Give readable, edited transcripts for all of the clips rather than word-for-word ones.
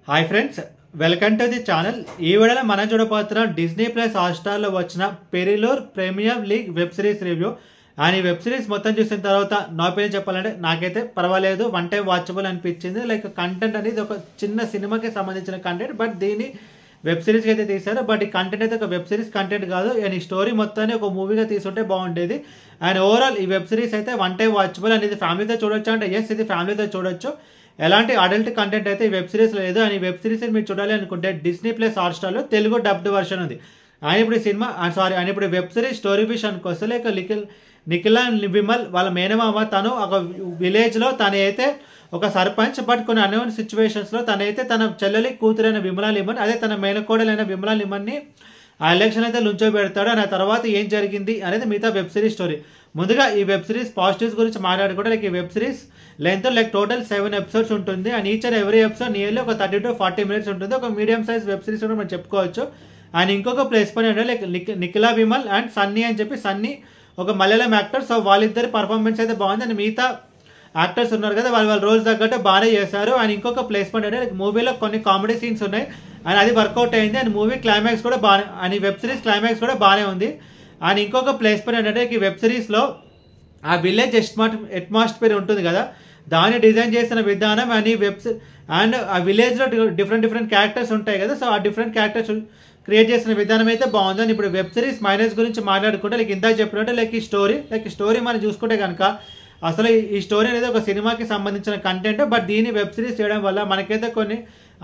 Hi friends, welcome to the channel. ఈ వీడియోలో మనం చూడబోతున్నాం డిస్నీ ప్లస్ హాట్‌స్టార్‌లో వచ్చిన Perilloor premier league web series review. And ఈ వెబ్ సిరీస్ మొత్తం చూసిన తర్వాత నా ఒపీనియన్ చెప్పాలంటే నాకైతే పర్వాలేదు, వన్ టైం వాచబుల్ అనిపించింది. లైక్ కంటెంట్ అనేది ఒక చిన్న సినిమాకి సంబంధించిన కంటెంట్, బట్ దీన్ని వెబ్ సిరీస్కి అయితే తీశారు. బట్ ఈ కంటెంట్ అయితే ఒక వెబ్ సిరీస్ కంటెంట్ కాదు, అండ్ ఈ స్టోరీ మొత్తాన్ని ఒక మూవీగా తీసుంటే బాగుండేది. అండ్ ఓవరాల్ ఈ వెబ్ సిరీస్ అయితే వన్ టైం వాచబుల్. అండ్ ఇది ఫ్యామిలీతో చూడొచ్చు అంటే ఎస్, ఇది ఫ్యామిలీతో చూడొచ్చు. ఎలాంటి అడల్ట్ కంటెంట్ అయితే ఈ వెబ్ సిరీస్ లేదు. అని ఈ వెబ్ సిరీస్ మీరు చూడాలి అనుకుంటే డిస్నీ ప్లస్ హాట్‌స్టార్‌లో తెలుగు డబ్డ్ వర్షన్ ఉంది. ఆయన ఇప్పుడు ఈ సినిమా ఆయన ఇప్పుడు వెబ్ సిరీస్ స్టోరీ విషయానికి వస్తే లైక్ నిఖిల్ అండ్ విమల్ వాళ్ళ మేనమామ తను ఒక విలేజ్లో తనైతే ఒక సర్పంచ్. బట్ కొన్ని అన్యోన్ సిచ్యువేషన్స్లో తనైతే తన చెల్లెలి కూతురైన విమలా లిమన్, అదే తన మేనకోడలైన విమలా లిమన్ని ఆ ఎలక్షన్ అయితే నుంచోబెడతాడు. ఆ తర్వాత ఏం జరిగింది అనేది మిగతా వెబ్ సిరీస్ స్టోరీ. ముందుగా ఈ వెబ్ సిరీస్ పాజిటివ్స్ గురించి మాట్లాడుకుంటే లైక్ ఈ web series length like total 7 episodes ఉంటుంది. And each and every episode nearly ఒక 30 to 40 minutes ఉంటుంది. ఒక మీడియం సైజ్ వెబ్ సిరీస్ కూడా మనం చెప్పుకోవచ్చు. అండ్ ఇంకొక ప్లేస్ పని అంటే లైక్ నిఖిలా విమల్ అండ్ సన్నీ అని చెప్పి, సన్నీ ఒక మలయాళం యాక్టర్. సో వాళ్ళిద్దరి పర్ఫార్మెన్స్ అయితే బాగుంది. అండ్ మిగతా యాక్టర్స్ ఉన్నారు కదా, వాళ్ళ రోజు తగ్గట్టు బాగానే చేశారు. అండ్ ఇంకొక ప్లేస్మెంట్ అంటే మూవీలో కొన్ని కామెడీ సీన్స్ ఉన్నాయి అండ్ అది వర్కౌట్ అయింది. అండ్ మూవీ క్లైమాక్స్ కూడా బాగానే, అండ్ ఈ వెబ్ సిరీస్ క్లైమాక్స్ కూడా బాగానే ఉంది. అండ్ ఇంకొక ప్లేస్మెంట్ ఏంటంటే ఈ వెబ్ సిరీస్లో ఆ విలేజ్ అట్మాస్ఫియర్ ఉంటుంది కదా, దాన్ని డిజైన్ చేసిన విధానం అండ్ ఈ అండ్ ఆ విలేజ్లో డిఫరెంట్ క్యారెక్టర్స్ ఉంటాయి కదా, సో ఆ డిఫరెంట్ క్యారెక్టర్స్ క్రియేట్ చేసిన విధానం అయితే బాగుంది. ఇప్పుడు వెబ్ సిరీస్ మైనస్ గురించి మాట్లాడుకుంటే లైక్ ఇందాక చెప్పినట్టు లైక్ ఈ స్టోరీ మనం చూసుకుంటే కనుక అసలు ఈ స్టోరీ అనేది ఒక సినిమాకి సంబంధించిన కంటెంట్. బట్ దీన్ని వెబ్ సిరీస్ చేయడం వల్ల మనకైతే కొన్ని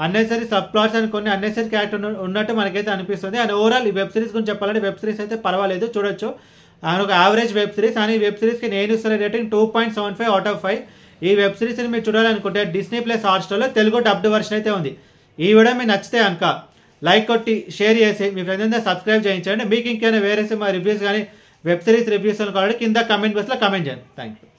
అన్నెసరీ సబ్ ప్లాట్స్ అండ్ కొన్ని అన్నెసరీ క్యారెక్టర్ ఉన్నట్టు మనకైతే అనిపిస్తుంది. అండ్ ఓవరాల్ ఈ వెబ్ సిరీస్ గురించి చెప్పాలంటే వెబ్ సిరీస్ అయితే పర్వాలేదు, చూడొచ్చు. అండ్ ఒక యావరేజ్ వెబ్ సిరీస్. అండ్ ఈ వెబ్ సిరీస్కి నేను ఇస్తున్న రేటింగ్ 2.75 out of 5. ఈ వెబ్ సిరీస్ని మీరు చూడాలనుకుంటే డిస్నీ ప్లస్ హాట్‌స్టార్‌లో తెలుగు డబ్డ్ వర్షన్ అయితే ఉంది. ఈ వీడియో మీకు నచ్చితే కనుక లైక్ కొట్టి షేర్ చేసి మీ ఫ్రెండ్స్ అందరూ సబ్స్క్రైబ్ చేయించండి. మీకు ఇంకేమైనా వేరే సినిమా రివ్యూస్ కానీ వెబ్ సిరీస్ రివ్యూస్ కావాలి కింద కమెంట్ బాక్స్లో కమెంట్ చేయండి. Thank you.